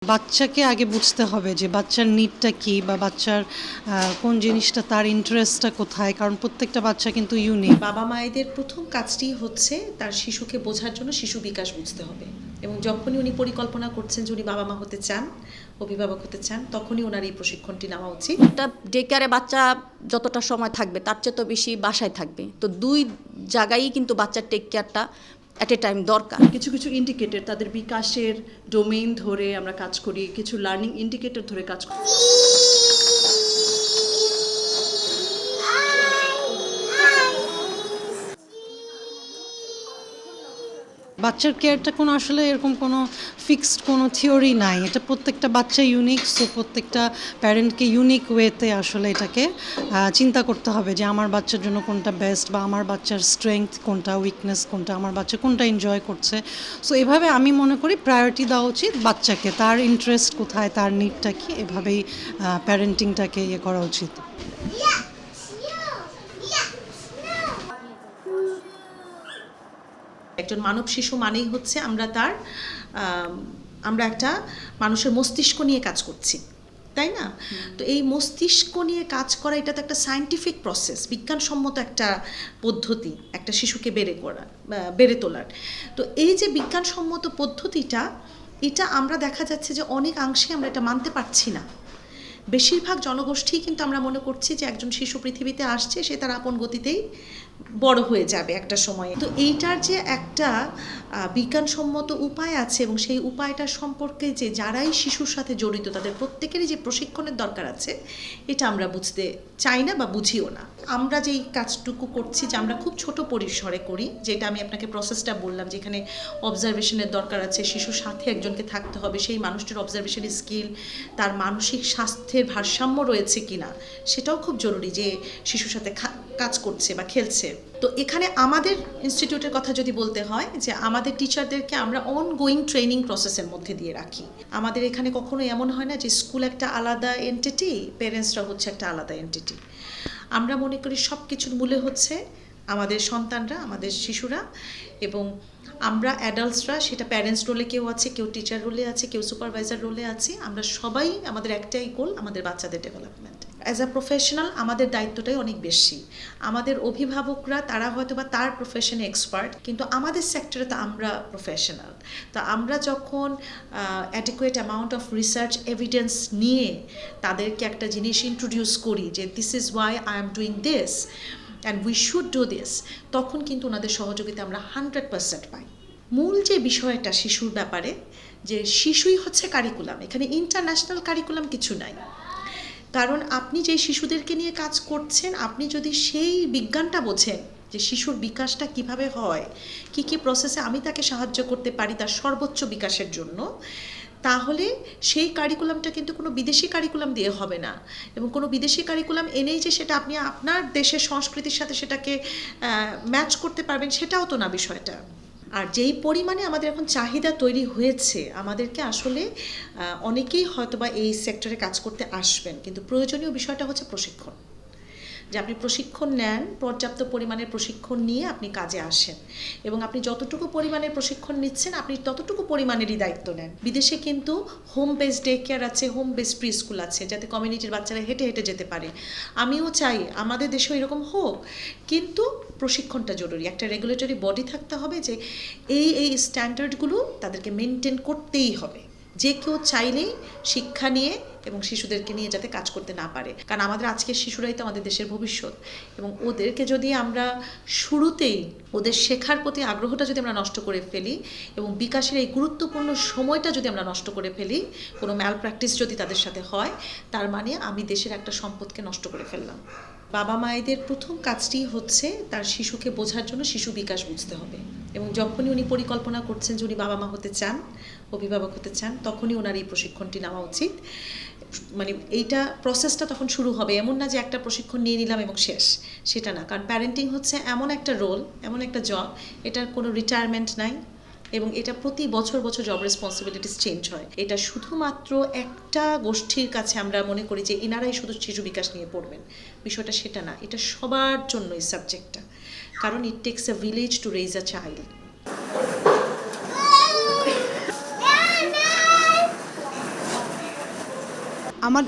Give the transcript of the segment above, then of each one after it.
বাচ্চাকে আগে বুঝতে হবে যে বাচ্চার নিডটা কী বা বাচ্চার কোন জিনিসটা তার ইন্টারেস্টটা কোথায়, কারণ প্রত্যেকটা বাচ্চা কিন্তু ইউনিক। বাবা মায়েদের প্রথম কাজটি হচ্ছে তার শিশুকে বোঝার জন্য শিশু বিকাশ বুঝতে হবে, এবং যখনই উনি পরিকল্পনা করছেন যে উনি বাবা মা হতে চান, অভিভাবক হতে চান, তখনই ওনার এই প্রশিক্ষণটি নেওয়া উচিত। একটা ডে কেয়ারে বাচ্চা যতটা সময় থাকবে তার চেয়ে তো বেশি বাসায় থাকবে, তো দুই জায়গায়ই কিন্তু বাচ্চার টেক কেয়ারটা অ্যাট এ টাইম দরকার। কিছু কিছু ইন্ডিকেটর তাদের বিকাশের ডোমেইন ধরে আমরা কাজ করি, কিছু লার্নিং ইন্ডিকেটর ধরে কাজ করি। বাচ্চার কেয়ারটা কোনো আসলে এরকম কোনো ফিক্সড কোনো থিওরি নাই, এটা প্রত্যেকটা বাচ্চা ইউনিক। সো প্রত্যেকটা প্যারেন্টকে ইউনিক ওয়েতে আসলে এটাকে চিন্তা করতে হবে যে আমার বাচ্চার জন্য কোনটা বেস্ট, বা আমার বাচ্চার স্ট্রেংথ কোনটা, উইকনেস কোনটা, আমার বাচ্চা কোনটা এনজয় করছে। সো এভাবে আমি মনে করি প্রায়োরিটি দেওয়া উচিত বাচ্চাকে, তার ইন্টারেস্ট কোথায়, তার নিডটা কী, এভাবেই প্যারেন্টিংটাকে করা উচিত। একজন মানব শিশু মানেই হচ্ছে আমরা একটা মানুষের মস্তিষ্ক নিয়ে কাজ করছি, তাই না? তো এই মস্তিষ্ক নিয়ে কাজ করা, এটা তো একটা সায়েন্টিফিক প্রসেস, বিজ্ঞানসম্মত একটা পদ্ধতি একটা শিশুকে বেড়ে তোলার। তো এই যে বিজ্ঞানসম্মত পদ্ধতিটা, এটা আমরা দেখা যাচ্ছে যে অনেকাংশে আমরা এটা মানতে পারছি না। বেশিরভাগ জনগোষ্ঠী কিন্তু আমরা মনে করছি যে একজন শিশু পৃথিবীতে আসছে, সে তার আপন গতিতেই বড় হয়ে যাবে একটা সময়ে। তো এইটার যে একটা বিজ্ঞানসম্মত উপায় আছে, এবং সেই উপায়টার সম্পর্কে যে যারাই শিশুর সাথে জড়িত তাদের প্রত্যেকেরই যে প্রশিক্ষণের দরকার আছে, এটা আমরা বুঝতে চাই না বা বুঝিও না। আমরা যেই কাজটুকু করছি, যে আমরা খুব ছোট পরিসরে করি, যেটা আমি আপনাকে প্রসেসটা বললাম, যেখানে অবজারভেশনের দরকার আছে, শিশুর সাথে একজনকে থাকতে হবে, সেই মানুষটির অবজারভেশন স্কিল, তার মানসিক স্বাস্থ্যের ভারসাম্য রয়েছে কিনা সেটাও খুব জরুরি, যে শিশুর সাথে কাজ করছে বা খেলছে। তো এখানে আমাদের ইনস্টিটিউটের কথা যদি বলতে হয়, যে আমাদের টিচারদেরকে আমরা অনগোয়িং ট্রেনিং প্রসেসের মধ্যে দিয়ে রাখি। আমাদের এখানে কখনো এমন হয় না যে স্কুল একটা আলাদা এন্টিটি, প্যারেন্টসরা হচ্ছে একটা আলাদা এন্টিটি। আমরা মনে করি সব কিছুর মূলে হচ্ছে আমাদের সন্তানরা, আমাদের শিশুরা, এবং আমরা অ্যাডাল্টসরা, সেটা প্যারেন্টস রোলে কেউ আছে, কেউ টিচার রোলে আছে, কেউ সুপারভাইজার রোলে আছে, আমরা সবাই, আমাদের একটাই গোল, আমাদের বাচ্চাদের ডেভেলপমেন্ট। অ্যাজ আ প্রফেশনাল আমাদের দায়িত্বটাই অনেক বেশি। আমাদের অভিভাবকরা, তারা হয়তো বা তার প্রফেশনে এক্সপার্ট, কিন্তু আমাদের সেক্টরে তো আমরা প্রফেশনাল। তো আমরা যখন adequate amount of research evidence নিয়ে তাদেরকে একটা জিনিস ইন্ট্রোডিউস করি, যে this is Y I am doing this and we should do this, তখন কিন্তু ওনাদের সহযোগিতা আমরা 100% পাই। মূল যে বিষয়টা শিশুর ব্যাপারে, যে শিশুই হচ্ছে কারিকুলাম, এখানে ইন্টারন্যাশনাল কারিকুলাম কিছু নাই। কারণ আপনি যে শিশুদেরকে নিয়ে কাজ করছেন, আপনি যদি সেই বিজ্ঞানটা বোঝেন যে শিশুর বিকাশটা কিভাবে হয়, কি কি প্রসেসে আমি তাকে সাহায্য করতে পারি তার সর্বোচ্চ বিকাশের জন্য, তাহলে সেই কারিকুলামটা কিন্তু কোনো বিদেশি কারিকুলাম দিয়ে হবে না। এবং কোনো বিদেশি কারিকুলাম এনেই যে সেটা আপনি আপনার দেশের সংস্কৃতির সাথে সেটাকে ম্যাচ করতে পারবেন, সেটাও তো না বিষয়টা। আর যেই পরিমাণে আমাদের এখন চাহিদা তৈরি হয়েছে, আমাদেরকে আসলে অনেকেই হয়তোবা এই সেক্টরে কাজ করতে আসবেন, কিন্তু প্রয়োজনীয় বিষয়টা হচ্ছে প্রশিক্ষণ। যে আপনি প্রশিক্ষণ নেন, পর্যাপ্ত পরিমাণের প্রশিক্ষণ নিয়ে আপনি কাজে আসেন, এবং আপনি যতটুকু পরিমাণের প্রশিক্ষণ নিচ্ছেন, আপনি ততটুকু পরিমাণেরই দায়িত্ব নেন। বিদেশে কিন্তু হোম বেসড ডে কেয়ার আছে, হোম বেসড প্রি স্কুল আছে, যাতে কমিউনিটির বাচ্চারা হেঁটে হেঁটে যেতে পারে। আমিও চাই আমাদের দেশেও এরকম হোক, কিন্তু প্রশিক্ষণটা জরুরি। একটা রেগুলেটরি বডি থাকতে হবে যে এই স্ট্যান্ডার্ডগুলো তাদেরকে মেনটেন করতেই হবে। যে কেউ চাইলেই শিক্ষা নিয়ে এবং শিশুদেরকে নিয়ে যাতে কাজ করতে না পারে, কারণ আমাদের আজকের শিশুরাই তো আমাদের দেশের ভবিষ্যৎ। এবং ওদেরকে যদি আমরা শুরুতেই ওদের শেখার প্রতি আগ্রহটা যদি আমরা নষ্ট করে ফেলি, এবং বিকাশের এই গুরুত্বপূর্ণ সময়টা যদি আমরা নষ্ট করে ফেলি, কোনো ম্যাল প্র্যাকটিস যদি তাদের সাথে হয়, তার মানে আমি দেশের একটা সম্পদকে নষ্ট করে ফেললাম। বাবা মায়েদের প্রথম কাজটি হচ্ছে তার শিশুকে বোঝার জন্য শিশু বিকাশ বুঝতে হবে, এবং যখনই উনি পরিকল্পনা করছেন যে উনি বাবা মা হতে চান, অভিভাবক হতে চান, তখনই ওনার এই প্রশিক্ষণটি নেওয়া উচিত। মানে এইটা প্রসেসটা তখন শুরু হবে, এমন না যে একটা প্রশিক্ষণ নিয়ে নিলাম এবং শেষ, সেটা না। কারণ প্যারেন্টিং হচ্ছে এমন একটা রোল, এমন একটা জব, এটার কোনো রিটায়ারমেন্ট নাই, এবং এটা প্রতি বছর বছর জব রেসপন্সিবিলিটিস চেঞ্জ হয়। এটা শুধুমাত্র একটা গোষ্ঠীর কাছে আমরা মনে করি যে এনারাই শুধু শিশু বিকাশ নিয়ে পড়বেন, বিষয়টা সেটা না। এটা সবার জন্য এই সাবজেক্টটা, কারণ it takes a village to raise a child. আমার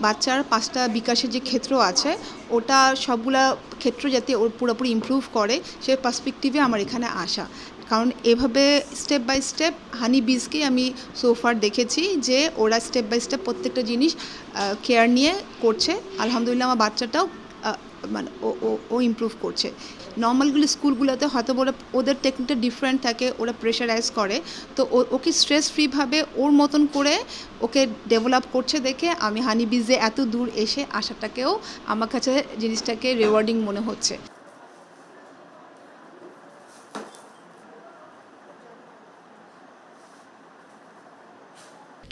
বাচ্চার 5টা বিকাশের যে ক্ষেত্র আছে ওটা সবগুলা ক্ষেত্র যাতে ওর পুরোপুরি ইমপ্রুভ করে সেই পার্সপেক্টিভে আমার এখানে আসা। কারণ এভাবে স্টেপ বাই স্টেপ হানি বিজকে আমি সোফার দেখেছি যে ওরা স্টেপ বাই স্টেপ প্রত্যেকটা জিনিস কেয়ার নিয়ে করছে। আলহামদুলিল্লাহ আমার বাচ্চাটাও মানে ও ইমপ্রুভ করছে। নর্মালগুলো স্কুলগুলোতে হয়তো ওদের টেকনিকটা ডিফারেন্ট থাকে, ওরা প্রেশারাইজ করে, তো ওকে স্ট্রেস ফ্রিভাবে ওর মতন করে ওকে ডেভেলপ করছে দেখে আমি হানি বিজে এত দূর এসে আসাটাকেও আমার কাছে জিনিসটাকে রিওয়ার্ডিং মনে হচ্ছে।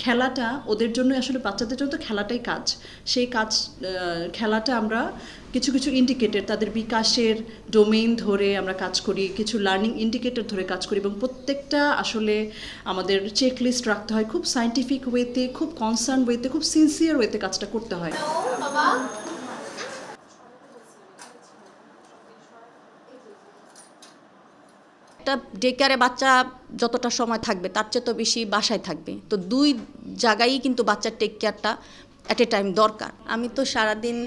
খেলাটা ওদের জন্য আসলে বাচ্চাদের জন্য তো খেলাটাই কাজ। সেই কাজ খেলাটা আমরা কিছু কিছু ইন্ডিকেটর তাদের বিকাশের ডোমেইন ধরে আমরা কাজ করি, কিছু লার্নিং ইন্ডিকেটর ধরে কাজ করি এবং প্রত্যেকটা আসলে আমাদের চেকলিস্ট রাখতে হয়। খুব সায়েন্টিফিক ওয়েতে, খুব কনসার্ন ওয়েতে, খুব সিনসিয়ার ওয়েতে কাজটা করতে হয়। একটা ডে কেয়ারে বাচ্চা যতটা সময় থাকবে তার চেয়ে তো বেশি বাসায় থাকবে, তো দুই জায়গায়ই কিন্তু বাচ্চার টেক কেয়ারটা অ্যাট এ টাইম দরকার। আমি তো সারাদিন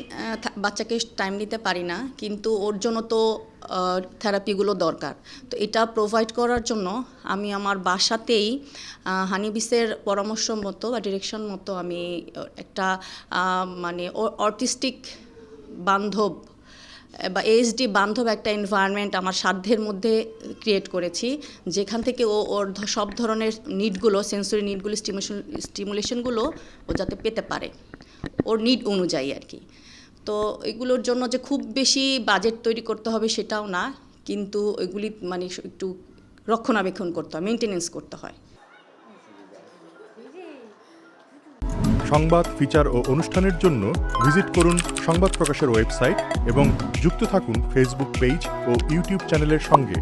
বাচ্চাকে টাইম দিতে পারি না, কিন্তু ওর জন্য তো থেরাপিগুলো দরকার। তো এটা প্রোভাইড করার জন্য আমি আমার বাসাতেই হানিবিসের পরামর্শ মতো বা ডিরেকশন মতো আমি একটা মানে অটিস্টিক বান্ধব বা এএসডি বান্ধব একটা এনভায়রনমেন্ট আমার সাধ্যের মধ্যে ক্রিয়েট করেছি, যেখান থেকে ওর সব ধরনের নিডগুলো, সেন্সরি নিডগুলো, স্টিমুলেশনগুলো ও যাতে পেতে পারে ওর নিড অনুযায়ী আর কি। তো এগুলোর জন্য যে খুব বেশি বাজেট তৈরি করতে হবে সেটাও না, কিন্তু এগুলি মানে একটু রক্ষণাবেক্ষণ করতে হয়, মেনটেনেন্স করতে হয়। সংবাদ, ফিচার ও অনুষ্ঠানের জন্য ভিজিট করুন সংবাদ প্রকাশের ওয়েবসাইট এবং যুক্ত থাকুন ফেসবুক পেজ ও ইউটিউব চ্যানেলের সঙ্গে।